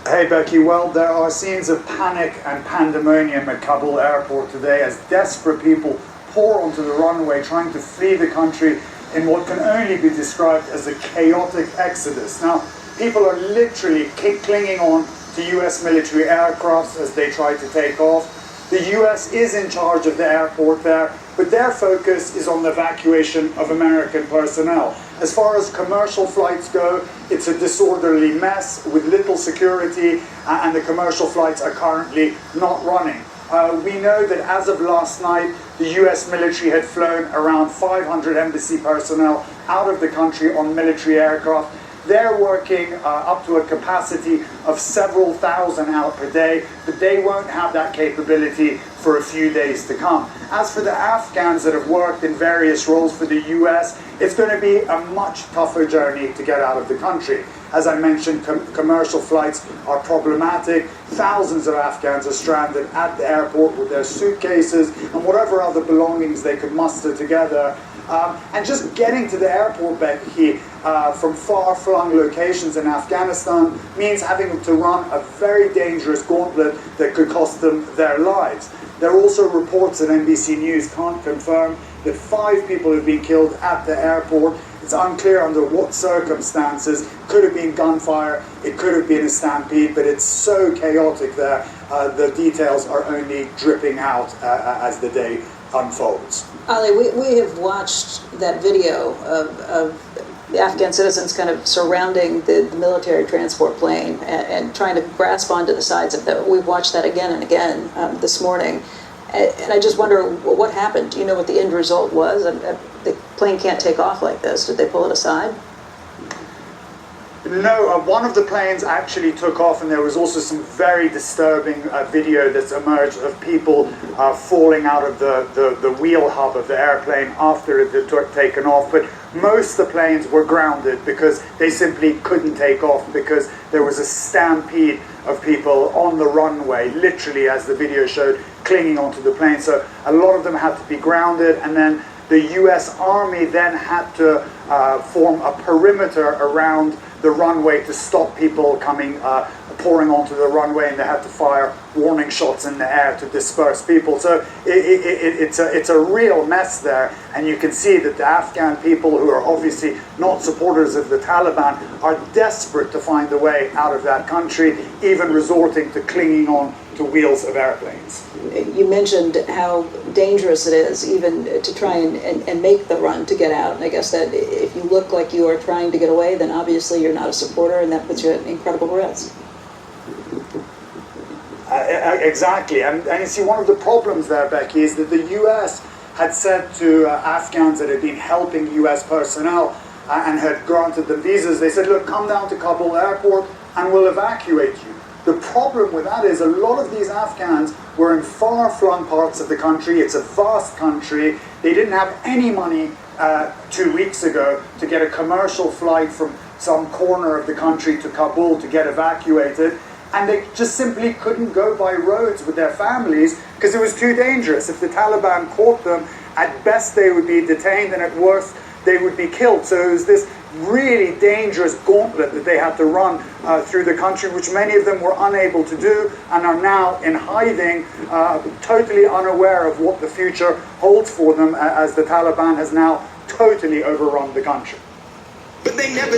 Hey Becky, well, there are scenes of panic and pandemonium at Kabul airport today as desperate people pour onto the runway trying to flee the country in what can only be described as a chaotic exodus. Now, people are literally clinging on to US military aircrafts as they try to take off. The US is in charge of the airport there, but their focus is on the evacuation of American personnel. As far as commercial flights go, it's a disorderly mess with little security, and the commercial flights are currently not running. We know that as of last night, the US military had flown around 500 embassy personnel out of the country on military aircraft. They're working up to a capacity of several thousand out per day, but they won't have that capability for a few days to come. As for the Afghans that have worked in various roles for the US, it's going to be a much tougher journey to get out of the country. As I mentioned, commercial flights are problematic. Thousands of Afghans are stranded at the airport with their suitcases and whatever other belongings they could muster together. And just getting to the airport, Becky, from far-flung locations in Afghanistan means having to run a very dangerous gauntlet that could cost them their lives. There are also reports that NBC News can't confirm that 5 people have been killed at the airport. It's unclear under what circumstances. Could have been gunfire, it could have been a stampede, but it's so chaotic there. The details are only dripping out as the day unfolds. Ali, we have watched that video of the Afghan citizens kind of surrounding the military transport plane and trying to grasp onto the sides of it. We've watched that again and again this morning. And I just wonder what happened. Do you know what the end result was? The plane can't take off like this. Did they pull it aside? No, one of the planes actually took off, and there was also some very disturbing video that's emerged of people falling out of the wheel hub of the airplane after it had taken off. But most of the planes were grounded because they simply couldn't take off because there was a stampede of people on the runway, literally, as the video showed, clinging onto the plane. So a lot of them had to be grounded, and then the US Army then had to form a perimeter around the runway to stop people coming, pouring onto the runway, and they had to fire warning shots in the air to disperse people. So it's a real mess there, and you can see that the Afghan people, who are obviously not supporters of the Taliban, are desperate to find a way out of that country, even resorting to clinging on to wheels of airplanes. You mentioned how dangerous it is even to try and make the run to get out. And I guess that if you look like you are trying to get away, then obviously you're not a supporter, and that puts you at incredible risk. Exactly. And you see, one of the problems there, Becky, is that the US had said to Afghans that had been helping US personnel and had granted them visas, they said, look, come down to Kabul airport and we'll evacuate you. The problem with that is a lot of these Afghans were in far-flung parts of the country. It's a vast country. They didn't have any money 2 weeks ago to get a commercial flight from some corner of the country to Kabul to get evacuated. And they just simply couldn't go by roads with their families because it was too dangerous. If the Taliban caught them, at best they would be detained, and at worst they would be killed. So it was this really dangerous gauntlet that they had to run through the country, which many of them were unable to do and are now in hiding, totally unaware of what the future holds for them, as the Taliban has now totally overrun the country. But they never